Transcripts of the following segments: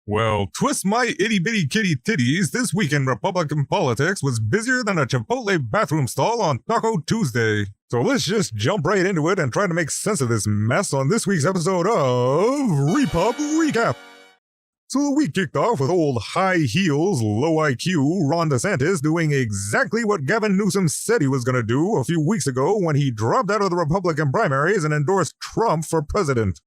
Well, twist my itty-bitty kitty titties, this week in Republican politics was busier than a Chipotle bathroom stall on Taco Tuesday. So let's just jump right into it and try to make sense of this mess on this week's episode of Repub Recap. So the week kicked off with old high heels, low IQ Ron DeSantis doing exactly what Gavin Newsom said he was going to do a few weeks ago when he dropped out of the Republican primaries and endorsed Trump for president.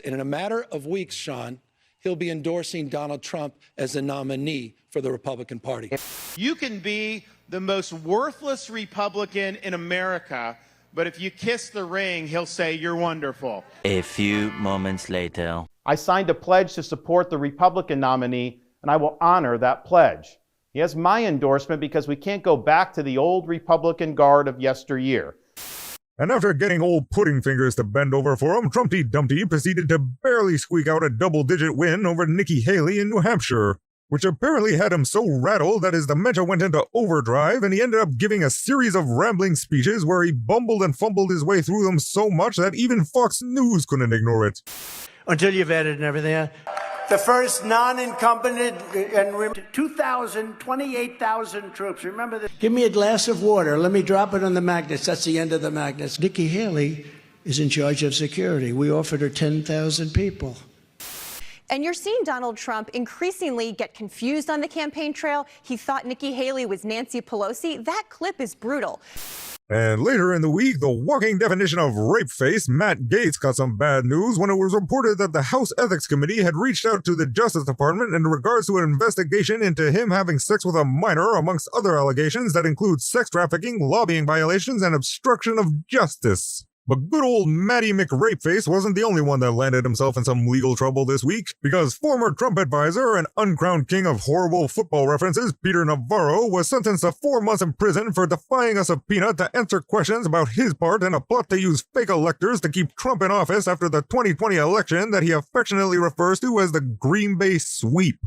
And in a matter of weeks, Sean, he'll be endorsing Donald Trump as the nominee for the Republican Party. You can be the most worthless Republican in America, but if you kiss the ring, he'll say you're wonderful. A few moments later. I signed a pledge to support the Republican nominee, and I will honor that pledge. He has my endorsement because we can't go back to the old Republican guard of yesteryear. And after getting old pudding fingers to bend over for him, Trumpty Dumpty proceeded to barely squeak out a double-digit win over Nikki Haley in New Hampshire, which apparently had him so rattled that his dementia went into overdrive and he ended up giving a series of rambling speeches where he bumbled and fumbled his way through them so much that even Fox News couldn't ignore it. Until you've added and everything. The first non-incumbent and 28,000 troops. Remember this? Give me a glass of water. Let me drop it on the magnets. That's the end of the magnets. Nikki Haley is in charge of security. We offered her 10,000 people. And you're seeing Donald Trump increasingly get confused on the campaign trail. He thought Nikki Haley was Nancy Pelosi. That clip is brutal. And later in the week, the walking definition of rape face, Matt Gaetz, got some bad news when it was reported that the House Ethics Committee had reached out to the Justice Department in regards to an investigation into him having sex with a minor, amongst other allegations that include sex trafficking, lobbying violations, and obstruction of justice. But good old Matty McRapeface wasn't the only one that landed himself in some legal trouble this week, because former Trump advisor and uncrowned king of horrible football references, Peter Navarro, was sentenced to 4 months in prison for defying a subpoena to answer questions about his part in a plot to use fake electors to keep Trump in office after the 2020 election that he affectionately refers to as the Green Bay Sweep.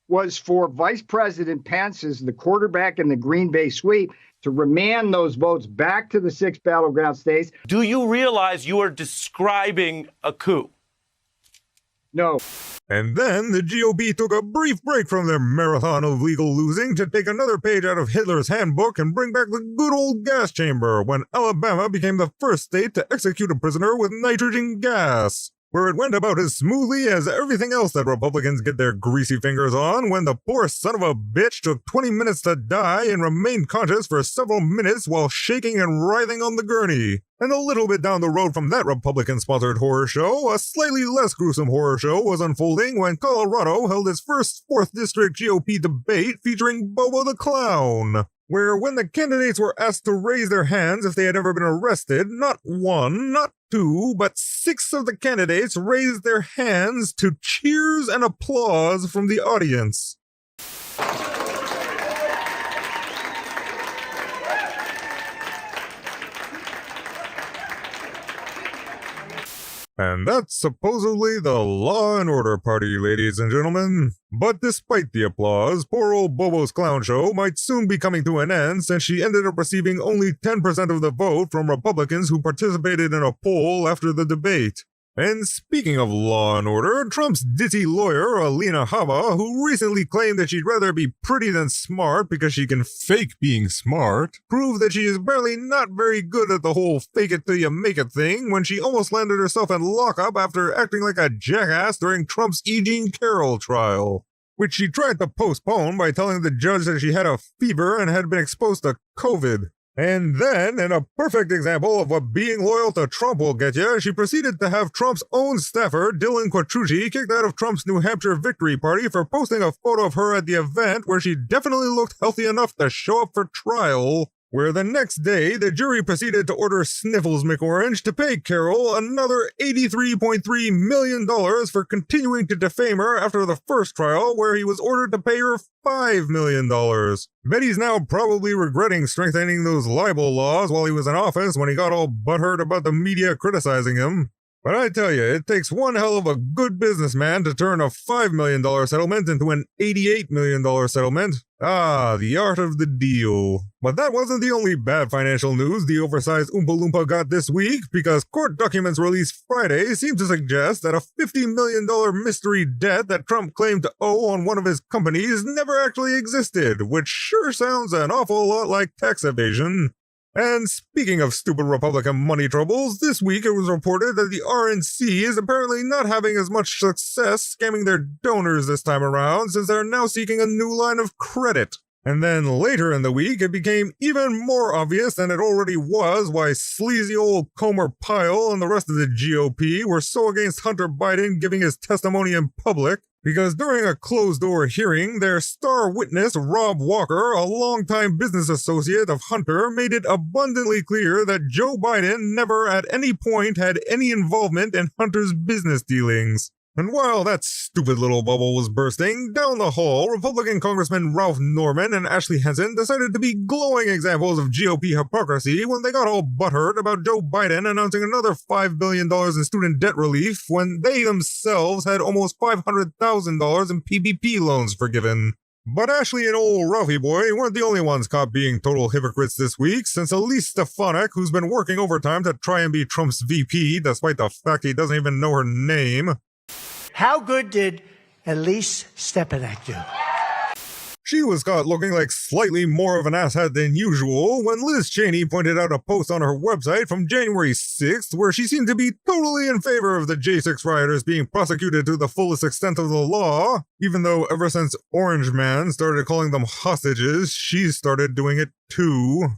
Was for Vice President Pence as the quarterback in the Green Bay Sweep to remand those votes back to the 6 battleground states. Do you realize you are describing a coup? No. And then the GOP took a brief break from their marathon of legal losing to take another page out of Hitler's handbook and bring back the good old gas chamber when Alabama became the first state to execute a prisoner with nitrogen gas, where it went about as smoothly as everything else that Republicans get their greasy fingers on when the poor son of a bitch took 20 minutes to die and remained conscious for several minutes while shaking and writhing on the gurney. And a little bit down the road from that Republican-sponsored horror show, a slightly less gruesome horror show was unfolding when Colorado held its first 4th District GOP debate featuring Boeboe the Clown, where when the candidates were asked to raise their hands if they had ever been arrested, not 1, not 2, but 6 of the candidates raised their hands to cheers and applause from the audience. And that's supposedly the Law and Order Party, ladies and gentlemen. But despite the applause, poor old Boeboe's clown show might soon be coming to an end since she ended up receiving only 10% of the vote from Republicans who participated in a poll after the debate. And speaking of law and order, Trump's ditzy lawyer, Alina Habba, who recently claimed that she'd rather be pretty than smart because she can fake being smart, proved that she is apparently not very good at the whole fake it till you make it thing when she almost landed herself in lockup after acting like a jackass during Trump's E. Jean Carroll trial, which she tried to postpone by telling the judge that she had a fever and had been exposed to COVID. And then, in a perfect example of what being loyal to Trump will get you, she proceeded to have Trump's own staffer, Dylan Quattrucci, kicked out of Trump's New Hampshire victory party for posting a photo of her at the event where she definitely looked healthy enough to show up for trial, where the next day, the jury proceeded to order Sniffles McOrange to pay Carroll another $83.3 million for continuing to defame her after the first trial, where he was ordered to pay her $5 million. Betty's now probably regretting strengthening those libel laws while he was in office when he got all butthurt about the media criticizing him. But I tell you, it takes one hell of a good businessman to turn a $5 million settlement into an $88 million settlement. Ah, the art of the deal. But that wasn't the only bad financial news the oversized Oompa Loompa got this week, because court documents released Friday seem to suggest that a $50 million mystery debt that Trump claimed to owe on one of his companies never actually existed, which sure sounds an awful lot like tax evasion. And speaking of stupid Republican money troubles, this week it was reported that the RNC is apparently not having as much success scamming their donors this time around, since they're now seeking a new line of credit. And then later in the week, it became even more obvious than it already was why sleazy old Comer Pyle and the rest of the GOP were so against Hunter Biden giving his testimony in public. Because during a closed-door hearing, their star witness, Rob Walker, a longtime business associate of Hunter, made it abundantly clear that Joe Biden never at any point had any involvement in Hunter's business dealings. And while that stupid little bubble was bursting, down the hall, Republican Congressman Ralph Norman and Ashley Henson decided to be glowing examples of GOP hypocrisy when they got all butthurt about Joe Biden announcing another $5 billion in student debt relief when they themselves had almost $500,000 in PPP loans forgiven. But Ashley and old Ralphie boy weren't the only ones caught being total hypocrites this week, since Elise Stefanik, who's been working overtime to try and be Trump's VP despite the fact he doesn't even know her name. How good did Elise Stefanik do? She was caught looking like slightly more of an asshat than usual when Liz Cheney pointed out a post on her website from January 6th where she seemed to be totally in favor of the J6 rioters being prosecuted to the fullest extent of the law, even though ever since Orange Man started calling them hostages, she's started doing it too.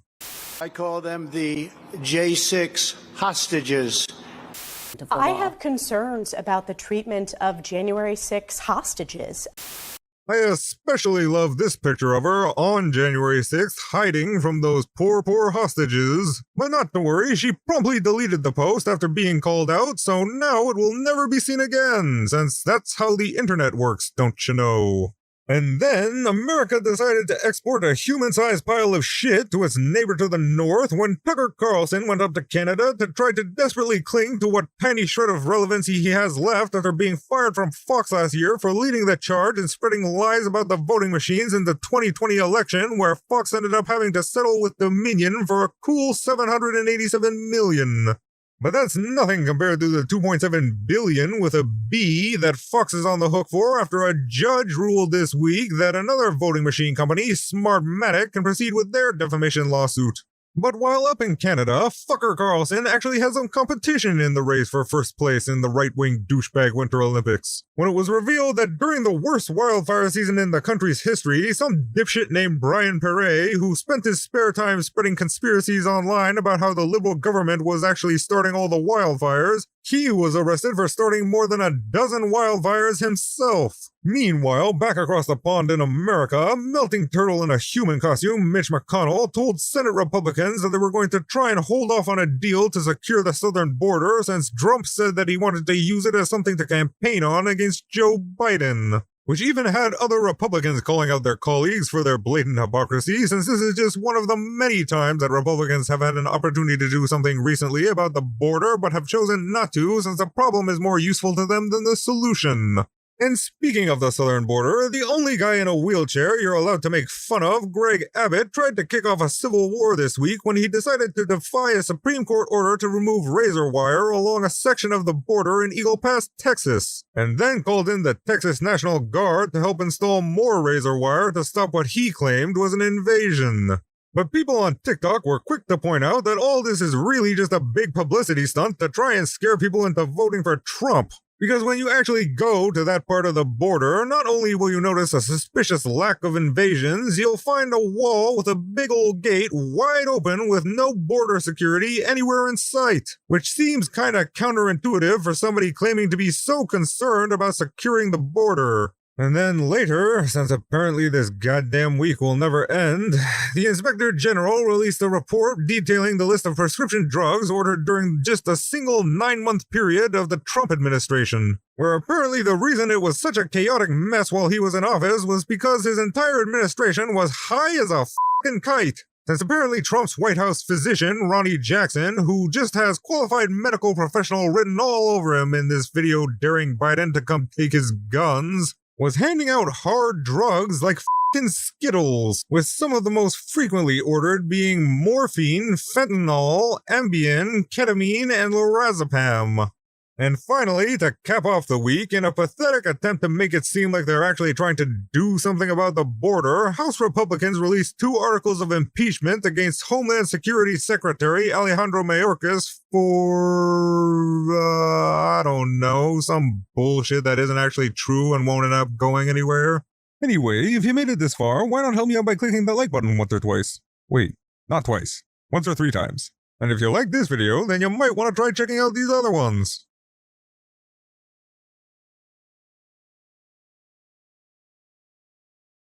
I call them the J6 hostages. I have concerns about the treatment of January 6 hostages. I especially love this picture of her on January 6th hiding from those poor hostages. But not to worry, she promptly deleted the post after being called out, so now it will never be seen again, since that's how the internet works, don't you know? And then America decided to export a human-sized pile of shit to its neighbor to the north when Tucker Carlson went up to Canada to try to desperately cling to what tiny shred of relevancy he has left after being fired from Fox last year for leading the charge and spreading lies about the voting machines in the 2020 election, where Fox ended up having to settle with Dominion for a cool $787 million. But that's nothing compared to the $2.7 billion with a B that Fox is on the hook for after a judge ruled this week that another voting machine company, Smartmatic, can proceed with their defamation lawsuit. But while up in Canada, fucker Carlson actually has some competition in the race for first place in the right-wing douchebag Winter Olympics. When it was revealed that during the worst wildfire season in the country's history, some dipshit named Brian Perret, who spent his spare time spreading conspiracies online about how the Liberal government was actually starting all the wildfires, he was arrested for starting more than a dozen wildfires himself. Meanwhile, back across the pond in America, a melting turtle in a human costume, Mitch McConnell, told Senate Republicans that they were going to try and hold off on a deal to secure the southern border since Trump said that he wanted to use it as something to campaign on against Joe Biden. Which even had other Republicans calling out their colleagues for their blatant hypocrisy, since this is just one of the many times that Republicans have had an opportunity to do something recently about the border but have chosen not to, since the problem is more useful to them than the solution. And speaking of the southern border, the only guy in a wheelchair you're allowed to make fun of, Greg Abbott, tried to kick off a civil war this week when he decided to defy a Supreme Court order to remove razor wire along a section of the border in Eagle Pass, Texas, and then called in the Texas National Guard to help install more razor wire to stop what he claimed was an invasion. But people on TikTok were quick to point out that all this is really just a big publicity stunt to try and scare people into voting for Trump. Because when you actually go to that part of the border, not only will you notice a suspicious lack of invasions, you'll find a wall with a big old gate wide open with no border security anywhere in sight. Which seems kinda counterintuitive for somebody claiming to be so concerned about securing the border. And then later, since apparently this goddamn week will never end, the Inspector General released a report detailing the list of prescription drugs ordered during just a single 9-month period of the Trump administration, where apparently the reason it was such a chaotic mess while he was in office was because his entire administration was high as a f***ing kite. since apparently Trump's White House physician, Ronnie Jackson, who just has qualified medical professional written all over him in this video daring Biden to come take his guns, was handing out hard drugs like f***ing Skittles, with some of the most frequently ordered being morphine, fentanyl, Ambien, ketamine, and lorazepam. And finally, to cap off the week, in a pathetic attempt to make it seem like they're actually trying to do something about the border, House Republicans released 2 articles of impeachment against Homeland Security Secretary Alejandro Mayorkas for, I don't know, some bullshit that isn't actually true and won't end up going anywhere. Anyway, if you made it this far, why not help me out by clicking that like button once or twice? Wait, not twice. Once or 3 times. And if you like this video, then you might want to try checking out these other ones.